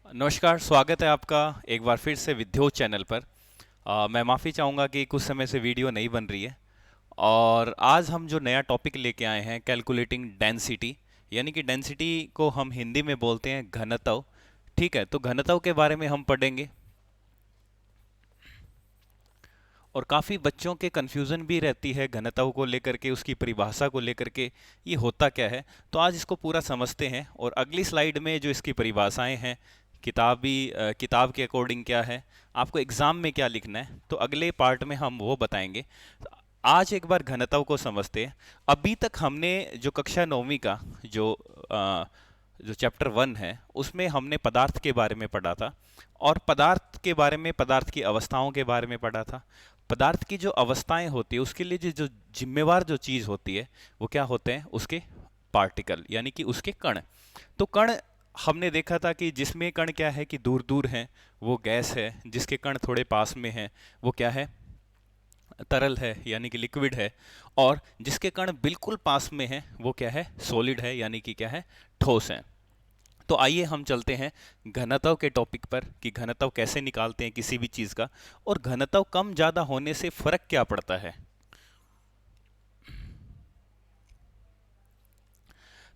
नमस्कार, स्वागत है आपका एक बार फिर से विद्योत चैनल पर। मैं माफ़ी चाहूँगा कि कुछ समय से वीडियो नहीं बन रही है। और आज हम जो नया टॉपिक लेके आए हैं, कैलकुलेटिंग डेंसिटी, यानी कि डेंसिटी को हम हिंदी में बोलते हैं घनत्व। ठीक है, तो घनत्व के बारे में हम पढ़ेंगे। और काफ़ी बच्चों के कन्फ्यूज़न भी रहती है घनत्व को लेकर के, उसकी परिभाषा को लेकर के, ये होता क्या है। तो आज इसको पूरा समझते हैं और अगली स्लाइड में जो इसकी परिभाषाएं हैं, किताब के अकॉर्डिंग क्या है, आपको एग्ज़ाम में क्या लिखना है, तो अगले पार्ट में हम वो बताएंगे। तो आज एक बार घनत्व को समझते हैं। अभी तक हमने जो कक्षा 9वीं का जो चैप्टर 1 है उसमें हमने पदार्थ के बारे में पढ़ा था। और पदार्थ के बारे में, पदार्थ की अवस्थाओं के बारे में पढ़ा था। पदार्थ की जो अवस्थाएं होती है उसके लिए जो जिम्मेवार जो चीज़ होती है वो क्या होते हैं, उसके पार्टिकल, यानी कि उसके कण। तो कण हमने देखा था कि जिसमें कण क्या है कि दूर दूर हैं वो गैस है, जिसके कण थोड़े पास में हैं वो क्या है, तरल है यानी कि लिक्विड है। और जिसके कण बिल्कुल पास में है वो क्या है, सॉलिड है यानी कि क्या है, ठोस है। तो आइए हम चलते हैं घनत्व के टॉपिक पर कि घनत्व कैसे निकालते हैं किसी भी चीज़ का, और घनत्व कम ज़्यादा होने से फर्क क्या पड़ता है।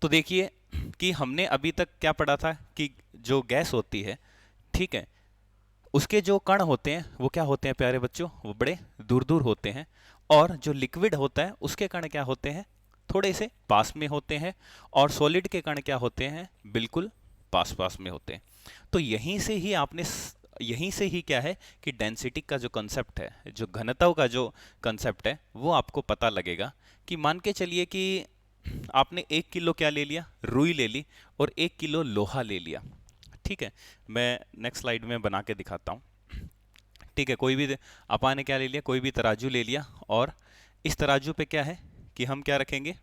तो देखिए कि हमने अभी तक क्या पढ़ा था कि जो गैस होती है, ठीक है, उसके जो कण होते हैं वो क्या होते हैं प्यारे बच्चों, वो बड़े दूर दूर होते हैं। और जो लिक्विड होता है उसके कण क्या होते हैं, थोड़े से पास में होते हैं। और सॉलिड के कण क्या होते हैं, बिल्कुल पास पास में होते हैं। तो यहीं से ही क्या है कि डेंसिटी का जो कंसेप्ट है, जो घनत्व का जो कंसेप्ट है वो आपको पता लगेगा। कि मान के चलिए कि आपने 1 किलो क्या ले लिया, रुई ले ली, और 1 किलो लोहा ले लिया। ठीक है, मैं नेक्स्ट स्लाइड में बना के दिखाता हूँ। ठीक है, कोई भी आपा ने क्या ले लिया, कोई भी तराजू ले लिया। और इस तराजू पे क्या है कि हम क्या रखेंगे,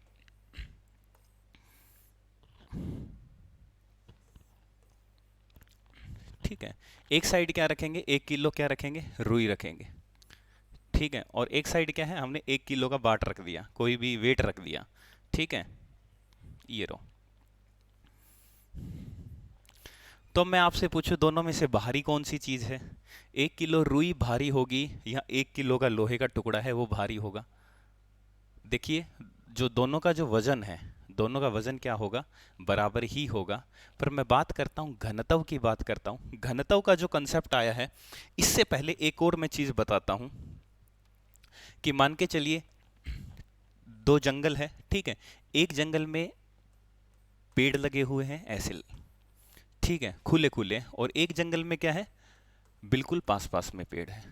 ठीक है, एक साइड क्या रखेंगे, 1 किलो क्या रखेंगे, रुई रखेंगे। ठीक है, और एक साइड क्या है, हमने 1 किलो का बाट रख दिया, कोई भी वेट रख दिया। ठीक है, ये रो। तो मैं आपसे पूछूं दोनों में से भारी कौन सी चीज है, 1 किलो रुई भारी होगी या 1 किलो का लोहे का टुकड़ा है वो भारी होगा। देखिए, जो दोनों का जो वजन है, दोनों का वजन क्या होगा, बराबर ही होगा। पर मैं बात करता हूँ घनत्व की, बात करता हूँ घनत्व का जो कंसेप्ट आया है। इससे पहले एक और मैं चीज बताता हूँ कि मान के चलिए दो जंगल है, ठीक है, एक जंगल में पेड़ लगे हुए हैं ऐसे, ठीक है, खुले खुले, और एक जंगल में क्या है, बिल्कुल पास पास में पेड़ है।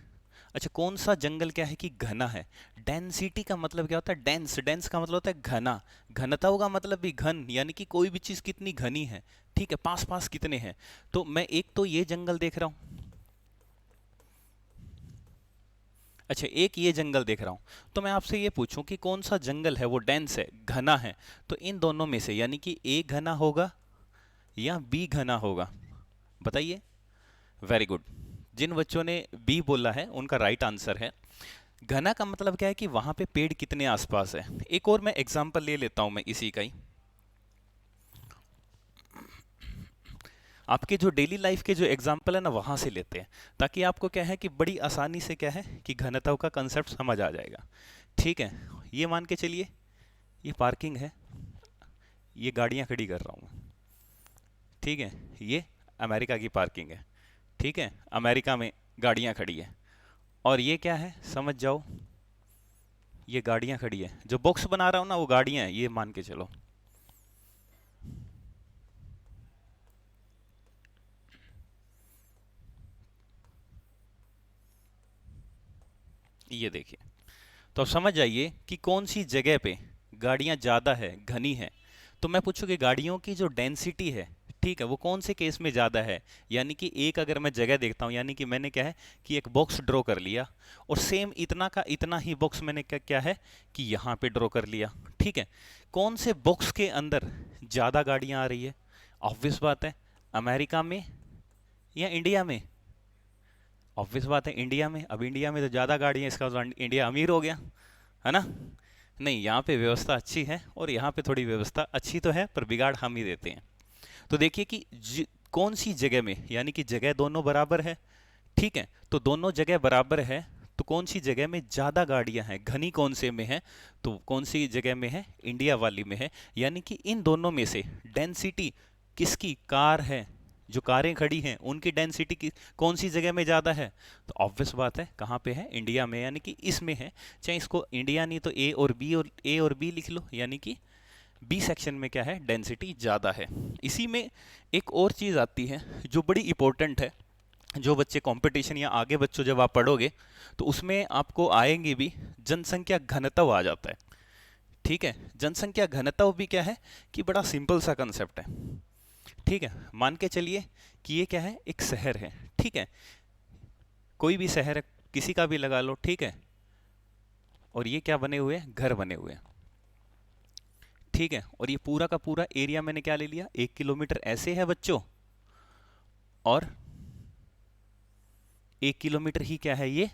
अच्छा, कौन सा जंगल क्या है कि घना है। डेंसिटी का मतलब क्या होता है, डेंस, डेंस का मतलब होता है घना। घनत्व का मतलब भी घन, यानी कि कोई भी चीज कितनी घनी है। ठीक है, पास पास कितने हैं। तो मैं एक तो ये जंगल देख रहा हूं, अच्छा एक ये जंगल देख रहा हूं, तो मैं आपसे ये पूछूं कि कौन सा जंगल है वो डेंस है, घना है। तो इन दोनों में से यानी कि ए घना होगा या बी घना होगा, बताइए। वेरी गुड, जिन बच्चों ने बी बोला है उनका राइट आंसर है। घना का मतलब क्या है कि वहां पे पेड़ कितने आसपास है। एक और मैं एग्जांपल ले लेता हूं मैं इसी का ही, आपके जो डेली लाइफ के जो एग्जांपल है ना वहां से लेते हैं, ताकि आपको क्या है कि बड़ी आसानी से क्या है कि घनत्व का कंसेप्ट समझ आ जाएगा। ठीक है, ये मान के चलिए ये पार्किंग है, ये गाड़ियां खड़ी कर रहा हूं मैं। ठीक है, ये अमेरिका की पार्किंग है। ठीक है, अमेरिका में गाड़ियां खड़ी है। और ये क्या है समझ जाओ, ये गाड़ियां खड़ी है, जो बॉक्स बना रहा हूं ना वो गाड़ियां हैं, ये मान के चलो। ये देखिए, तो अब समझ जाइए कि कौन सी जगह पे गाड़ियां ज़्यादा है, घनी है। तो मैं पूछूं कि गाड़ियों की जो डेंसिटी है, ठीक है, वो कौन से केस में ज़्यादा है। यानी कि एक अगर मैं जगह देखता हूं, यानी कि मैंने क्या है कि एक बॉक्स ड्रॉ कर लिया, और सेम इतना का इतना ही बॉक्स मैंने क्या क्या है कि यहाँ पे ड्रॉ कर लिया। ठीक है, कौन से बॉक्स के अंदर ज़्यादा गाड़ियाँ आ रही है, ऑब्वियस बात है अमेरिका में या इंडिया में। ऑब्वियस बात है इंडिया में। अब इंडिया में तो ज़्यादा गाड़ी है, इसका मतलब इंडिया अमीर हो गया, है ना। नहीं, यहाँ पे व्यवस्था अच्छी है, और यहाँ पे थोड़ी व्यवस्था अच्छी तो है पर बिगाड़ हम ही देते हैं। तो देखिए कि कौन सी जगह में, यानी कि जगह दोनों बराबर है, ठीक है, तो दोनों जगह बराबर है, तो कौन सी जगह में ज़्यादा गाड़ियां हैं, घनी कौन से में है, तो कौन सी जगह में है, इंडिया वाली में है। यानी कि इन दोनों में से डेंसिटी किसकी, कार है, जो कारें खड़ी हैं उनकी डेंसिटी की कौन सी जगह में ज़्यादा है, तो ऑब्वियस बात है कहाँ पे है, इंडिया में, यानी कि इसमें है। चाहे इसको इंडिया नहीं तो ए और बी लिख लो, यानी कि बी सेक्शन में क्या है, डेंसिटी ज़्यादा है। इसी में एक और चीज़ आती है जो बड़ी इंपॉर्टेंट है, जो बच्चे कंपटीशन या आगे बच्चों जब आप पढ़ोगे तो उसमें आपको आएंगे भी, जनसंख्या घनत्व आ जाता है, ठीक है। जनसंख्या घनत्व भी क्या है कि बड़ा सिंपल सा कंसेप्ट है, ठीक है। मान के चलिए कि ये क्या है, एक शहर है, ठीक है, कोई भी शहर है, किसी का भी लगा लो, ठीक है, और ये क्या बने हुए हैं, घर बने हुए हैं, ठीक है, और ये पूरा का पूरा एरिया मैंने क्या ले लिया, 1 किलोमीटर ऐसे है बच्चों, और 1 किलोमीटर ही क्या है, ये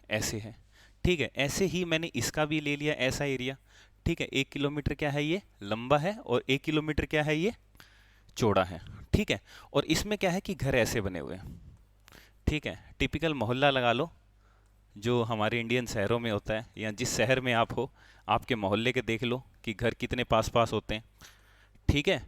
ऐसे है, ठीक है। ऐसे ही मैंने इसका भी ले लिया ऐसा एरिया, ठीक है, 1 किलोमीटर क्या है, ये लंबा है, और 1 किलोमीटर क्या है, ये चौड़ा है, ठीक है। और इसमें क्या है कि घर ऐसे बने हुए हैं, ठीक है, टिपिकल मोहल्ला लगा लो जो हमारे इंडियन शहरों में होता है, या जिस शहर में आप हो आपके मोहल्ले के देख लो कि घर कितने पास पास होते हैं, ठीक है।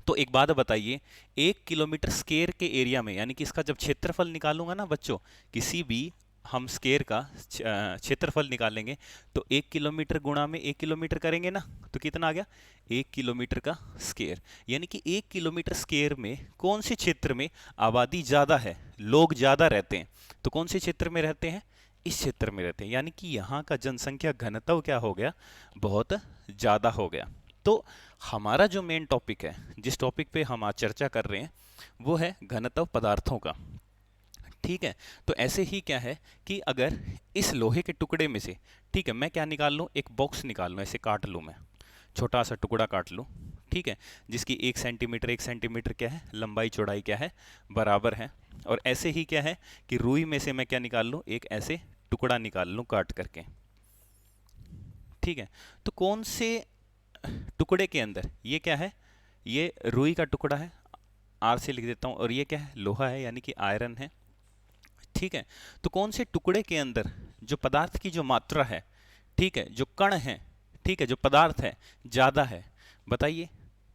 तो एक बात बताइए, 1 किलोमीटर स्क्वायर के एरिया में, यानी कि इसका जब क्षेत्रफल निकालूंगा ना बच्चों, किसी भी हम स्क्वायर का क्षेत्रफल निकालेंगे तो 1 किलोमीटर गुणा में 1 किलोमीटर करेंगे ना, तो कितना आ गया, 1 किलोमीटर का स्क्वायर। यानी कि 1 किलोमीटर स्क्वायर में कौन से क्षेत्र में आबादी ज़्यादा है, लोग ज़्यादा रहते हैं, तो कौन से क्षेत्र में रहते हैं, इस क्षेत्र में रहते हैं। यानी कि यहाँ का जनसंख्या घनत्व क्या हो गया, बहुत ज़्यादा हो गया। तो हमारा जो मेन टॉपिक है, जिस टॉपिक पे हम आज चर्चा कर रहे हैं, वो है घनत्व पदार्थों का, ठीक है। तो ऐसे ही क्या है कि अगर इस लोहे के टुकड़े में से, ठीक है, मैं क्या निकाल लूँ, एक बॉक्स निकाल लूँ, ऐसे काट लूँ, मैं छोटा सा टुकड़ा काट लूँ, ठीक है, जिसकी 1 सेंटीमीटर क्या है, लंबाई चौड़ाई क्या है, बराबर है। और ऐसे ही क्या है कि रुई में से मैं क्या निकाल लूँ, एक ऐसे टुकड़ा निकाल लूँ काट करके, ठीक है। तो कौन से टुकड़े के अंदर, ये क्या है, ये रुई का टुकड़ा है, आर से लिख देता हूँ, और ये क्या है, लोहा है, यानी कि आयरन है, ठीक है। तो कौन से टुकड़े के अंदर जो पदार्थ की जो मात्रा है, ठीक है, जो कण है, ठीक है, जो पदार्थ है ज़्यादा है, बताइए।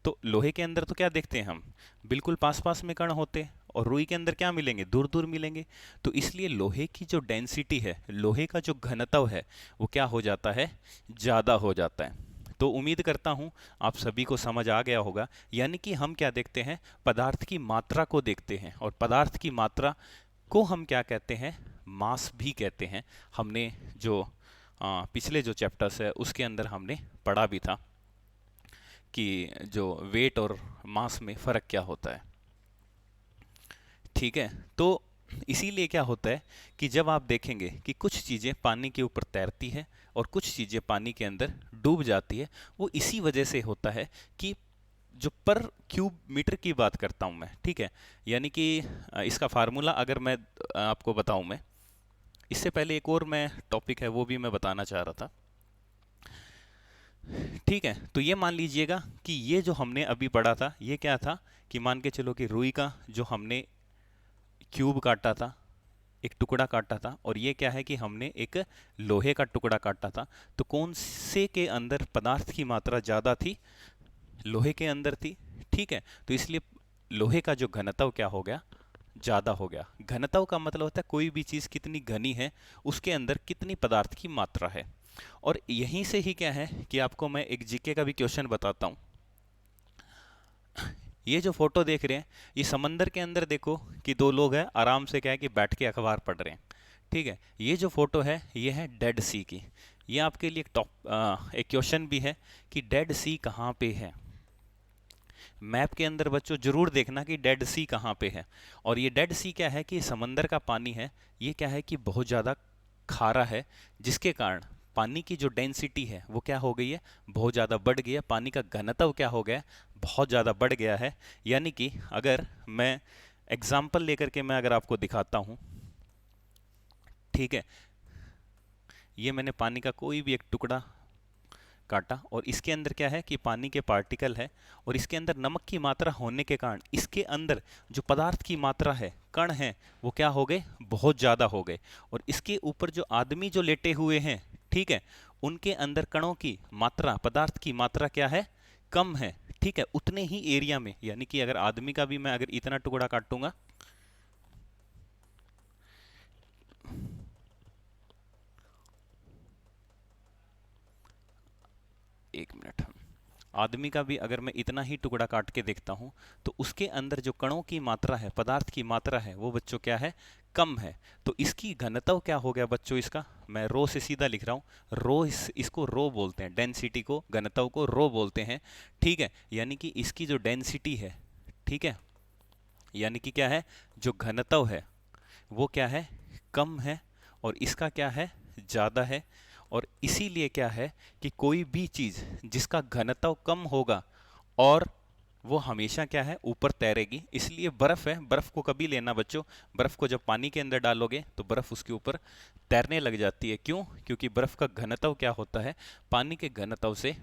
तो लोहे के अंदर तो क्या देखते हैं हम, बिल्कुल पास पास में कण होते हैं, और रुई के अंदर क्या मिलेंगे, दूर दूर मिलेंगे। तो इसलिए लोहे की जो डेंसिटी है, लोहे का जो घनत्व है, वो क्या हो जाता है, ज़्यादा हो जाता है। तो उम्मीद करता हूँ आप सभी को समझ आ गया होगा। यानी कि हम क्या देखते हैं, पदार्थ की मात्रा को देखते हैं, और पदार्थ की मात्रा को हम क्या कहते हैं, मास भी कहते हैं। हमने जो पिछले जो चैप्टर्स है उसके अंदर हमने पढ़ा भी था कि जो वेट और मास में फ़र्क क्या होता है, ठीक है। तो इसीलिए क्या होता है कि जब आप देखेंगे कि कुछ चीज़ें पानी के ऊपर तैरती है और कुछ चीज़ें पानी के अंदर डूब जाती है, वो इसी वजह से होता है कि जो पर क्यूब मीटर की बात करता हूँ मैं, ठीक है, यानी कि इसका फार्मूला अगर मैं आपको बताऊँ, मैं इससे पहले एक और मैं टॉपिक है वो भी मैं बताना चाह रहा था, ठीक है। तो ये मान लीजिएगा कि ये जो हमने अभी पढ़ा था, ये क्या था कि मान के चलो कि रुई का जो हमने क्यूब काटा था, एक टुकड़ा काटा था, और ये क्या है कि हमने एक लोहे का टुकड़ा काटा था। तो कौन से के अंदर पदार्थ की मात्रा ज़्यादा थी, लोहे के अंदर थी, ठीक है। तो इसलिए लोहे का जो घनत्व क्या हो गया, ज़्यादा हो गया। घनत्व का मतलब होता है कोई भी चीज़ कितनी घनी है, उसके अंदर कितनी पदार्थ की मात्रा है। और यहीं से ही क्या है कि आपको मैं एक जीके का भी क्वेश्चन बताता हूँ। ये जो फोटो देख रहे हैं, ये समंदर के अंदर देखो कि दो लोग हैं, आराम से क्या है कि बैठ के अखबार पढ़ रहे हैं, ठीक है। ये जो फोटो है ये है डेड सी की। ये आपके लिए एक क्वेश्चन भी है कि डेड सी कहाँ पे है। मैप के अंदर बच्चों जरूर देखना कि डेड सी कहाँ पे है। और ये डेड सी क्या है कि समंदर का पानी है, ये क्या है कि बहुत ज़्यादा खारा है, जिसके कारण पानी की जो डेंसिटी है वो क्या हो गई है, बहुत ज़्यादा बढ़ गई है। पानी का घनत्व क्या हो गया है, बहुत ज़्यादा बढ़ गया है। यानी कि अगर मैं एग्जाम्पल लेकर के मैं अगर आपको दिखाता हूँ, ठीक है, ये मैंने पानी का कोई भी एक टुकड़ा काटा, और इसके अंदर क्या है कि पानी के पार्टिकल है, और इसके अंदर नमक की मात्रा होने के कारण इसके अंदर जो पदार्थ की मात्रा है, कण हैं, वो क्या हो गए, बहुत ज़्यादा हो गए। और इसके ऊपर जो आदमी जो लेटे हुए हैं, ठीक है, उनके अंदर कणों की मात्रा, पदार्थ की मात्रा क्या है, कम है। ठीक है, उतने ही एरिया में, यानी कि अगर आदमी का भी मैं अगर इतना टुकड़ा काटूंगा, एक मिनट, आदमी का भी अगर मैं इतना ही टुकड़ा काट के देखता हूं, तो उसके अंदर जो कणों की मात्रा है, पदार्थ की मात्रा है, वो बच्चों क्या है, कम है। तो इसकी घनत्व क्या हो गया बच्चों, इसका मैं रो से सीधा लिख रहा हूं, रो, इसको रो बोलते हैं, डेंसिटी को, घनत्व को रो बोलते हैं। ठीक है, यानी कि इसकी जो डेंसिटी है, ठीक है, यानी कि क्या है, जो घनत्व है वो क्या है, कम है, और इसका क्या है, ज़्यादा है। और इसीलिए क्या है कि कोई भी चीज़ जिसका घनत्व कम होगा, और वो हमेशा क्या है, ऊपर तैरेगी। इसलिए बर्फ़ है, बर्फ़ को कभी लेना बच्चों, बर्फ़ को जब पानी के अंदर डालोगे तो बर्फ़ उसके ऊपर तैरने लग जाती है। क्यों? क्योंकि बर्फ़ का घनत्व क्या होता है, पानी के घनत्व से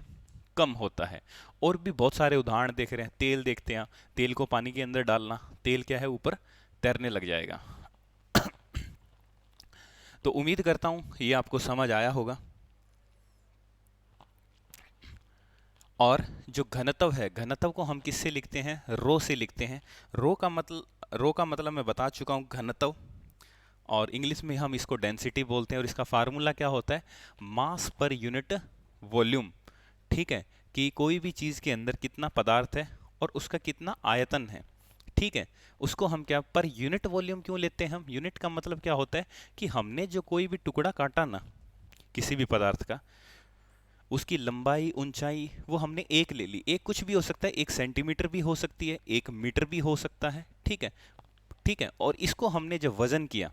कम होता है। और भी बहुत सारे उदाहरण देख रहे हैं, तेल देखते हैं, तेल को पानी के अंदर डालना, तेल क्या है, ऊपर तैरने लग जाएगा। तो उम्मीद करता हूं ये आपको समझ आया होगा। और जो घनत्व है, घनत्व को हम किससे लिखते हैं, रो से लिखते हैं। रो का मतलब मैं बता चुका हूं, घनत्व, और इंग्लिश में हम इसको डेंसिटी बोलते हैं, और इसका फार्मूला क्या होता है, मास पर यूनिट वॉल्यूम। ठीक है, कि कोई भी चीज़ के अंदर कितना पदार्थ है और उसका कितना आयतन है। ठीक है, उसको हम क्या पर यूनिट वॉल्यूम क्यों लेते हैं हम, यूनिट का मतलब क्या होता है कि हमने जो कोई भी टुकड़ा काटा ना किसी भी पदार्थ का, उसकी लंबाई ऊंचाई वो हमने एक ले ली, एक कुछ भी हो सकता है, 1 सेंटीमीटर भी हो सकती है, 1 मीटर भी हो सकता है। ठीक है, ठीक है, और इसको हमने जब वजन किया,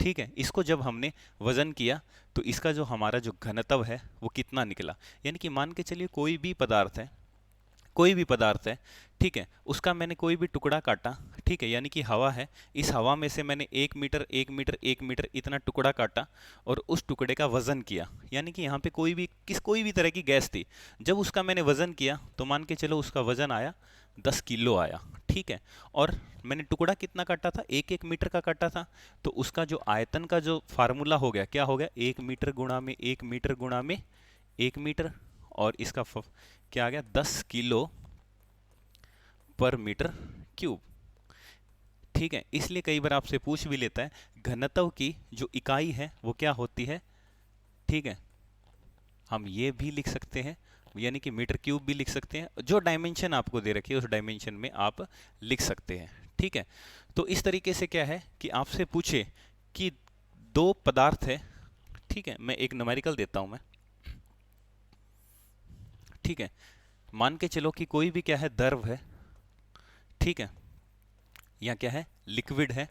ठीक है, इसको जब हमने वजन किया, तो इसका जो हमारा जो घनत्व है वो कितना निकला। यानी कि मान के चलिए कोई भी पदार्थ है, कोई भी पदार्थ है, ठीक है, उसका मैंने कोई भी टुकड़ा काटा, ठीक है, यानी कि हवा है, इस हवा में से मैंने 1 मीटर 1 मीटर 1 मीटर इतना टुकड़ा काटा, और उस टुकड़े का वजन किया। यानी कि यहाँ पे कोई भी तरह की गैस थी, जब उसका मैंने वजन किया तो मान के चलो उसका वजन आया 10 किलो आया। ठीक है, और मैंने टुकड़ा कितना काटा था, 1 1 मीटर का काटा था, तो उसका जो आयतन का जो फार्मूला हो गया, क्या हो गया, 1 मीटर गुणा में 1 मीटर गुणा में 1 मीटर, और इसका क्या आ गया, 10 किलो पर मीटर क्यूब। ठीक है, इसलिए कई बार आपसे पूछ भी लेता है, घनत्व की जो इकाई है वो क्या होती है। ठीक है, हम ये भी लिख सकते हैं, यानी कि मीटर क्यूब भी लिख सकते हैं, जो डायमेंशन आपको दे रखी है उस डायमेंशन में आप लिख सकते हैं। ठीक है, तो इस तरीके से क्या है कि आपसे पूछे कि दो पदार्थ है, ठीक है, मैं एक न्यूमेरिकल देता हूं मैं। ठीक है, मान के चलो कि कोई भी क्या है, द्रव है, ठीक है, या क्या है, लिक्विड है,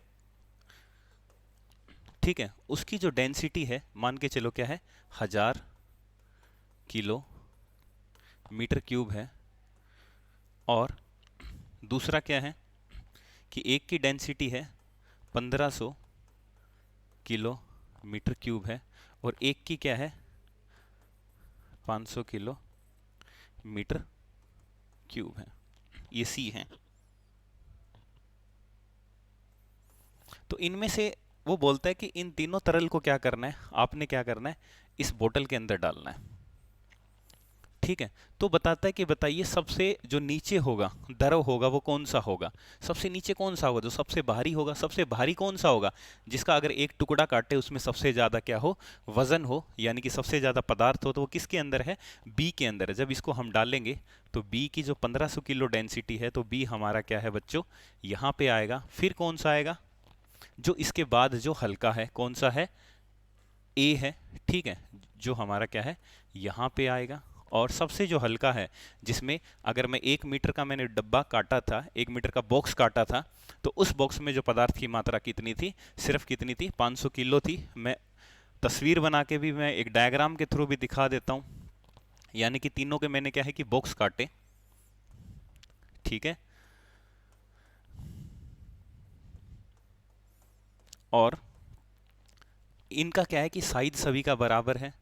ठीक है, उसकी जो डेंसिटी है मान के चलो क्या है, 1000 किलो मीटर क्यूब है, और दूसरा क्या है कि एक की डेंसिटी है 1500 किलो मीटर क्यूब है, और एक की क्या है, 500 किलो मीटर क्यूब है, ये सी है। तो इनमें से वो बोलता है कि इन तीनों तरल को क्या करना है, आपने क्या करना है, इस बोतल के अंदर डालना है। ठीक है, तो बताता है कि बताइए सबसे जो नीचे होगा, द्रव होगा, वो कौन सा होगा, सबसे नीचे कौन सा होगा, जो सबसे भारी होगा, सबसे भारी कौन सा होगा, जिसका अगर एक टुकड़ा काटे उसमें सबसे ज्यादा क्या हो, वजन हो, यानी कि सबसे ज्यादा पदार्थ हो, तो वो किसके अंदर है, बी के अंदर है। जब इसको हम डालेंगे तो बी की जो 1500 किलो डेंसिटी है, तो बी हमारा क्या है बच्चों, यहाँ पे आएगा। फिर कौन सा आएगा, जो इसके बाद जो हल्का है, कौन सा है, ए है। ठीक है, जो हमारा क्या है, यहाँ पे आएगा। और सबसे जो हल्का है, जिसमें अगर मैं 1 मीटर का मैंने डब्बा काटा था, 1 मीटर का बॉक्स काटा था, तो उस बॉक्स में जो पदार्थ की मात्रा कितनी थी, सिर्फ कितनी थी, 500 किलो थी। मैं तस्वीर बना के भी, मैं एक डायग्राम के थ्रू भी दिखा देता हूं। यानी कि तीनों के मैंने क्या है कि बॉक्स काटे, ठीक है, और इनका क्या है कि साइज सभी का बराबर है,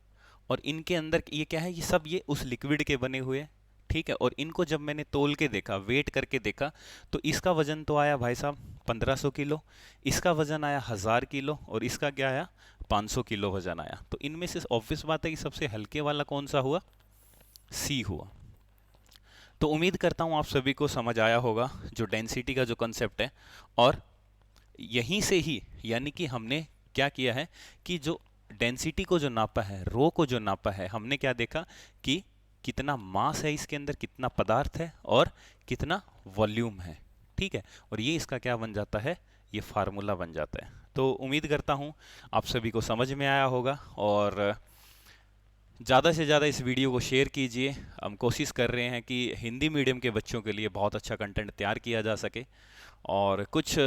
और इनके अंदर ये क्या है, ये सब ये उस लिक्विड के बने हुए हैं, ठीक है। और इनको जब मैंने तोल के देखा, वेट करके देखा, तो इसका वजन तो आया भाई साहब 1500 किलो, इसका वजन आया 1000 किलो, और इसका क्या आया 500 किलो वजन आया। तो इनमें से ऑब्वियस बात है कि सबसे हल्के वाला कौन सा हुआ, सी हुआ। तो उम्मीद करता हूँ आप सभी को समझ आया होगा जो डेंसिटी का जो कंसेप्ट है। और यहीं से ही यानी कि हमने क्या किया है कि जो डेंसिटी को जो नापा है, रो को जो नापा है, हमने क्या देखा कि कितना मास है इसके अंदर, कितना पदार्थ है और कितना वॉल्यूम है, ठीक है। और ये इसका क्या बन जाता है, ये फार्मूला बन जाता है। तो उम्मीद करता हूँ आप सभी को समझ में आया होगा, और ज़्यादा से ज़्यादा इस वीडियो को शेयर कीजिए। हम कोशिश कर रहे हैं कि हिंदी मीडियम के बच्चों के लिए बहुत अच्छा कंटेंट तैयार किया जा सके। और कुछ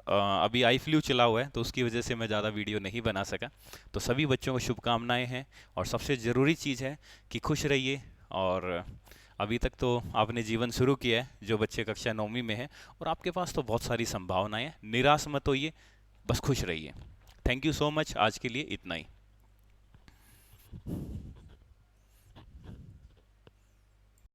अभी आई फ्लू चला हुआ है तो उसकी वजह से मैं ज़्यादा वीडियो नहीं बना सका। तो सभी बच्चों को शुभकामनाएं हैं, और सबसे ज़रूरी चीज़ है कि खुश रहिए। और अभी तक तो आपने जीवन शुरू किया है, जो बच्चे कक्षा 9वीं में हैं, और आपके पास तो बहुत सारी संभावनाएं हैं। निराश मत होइए, बस खुश रहिए। थैंक यू सो मच, आज के लिए इतना ही।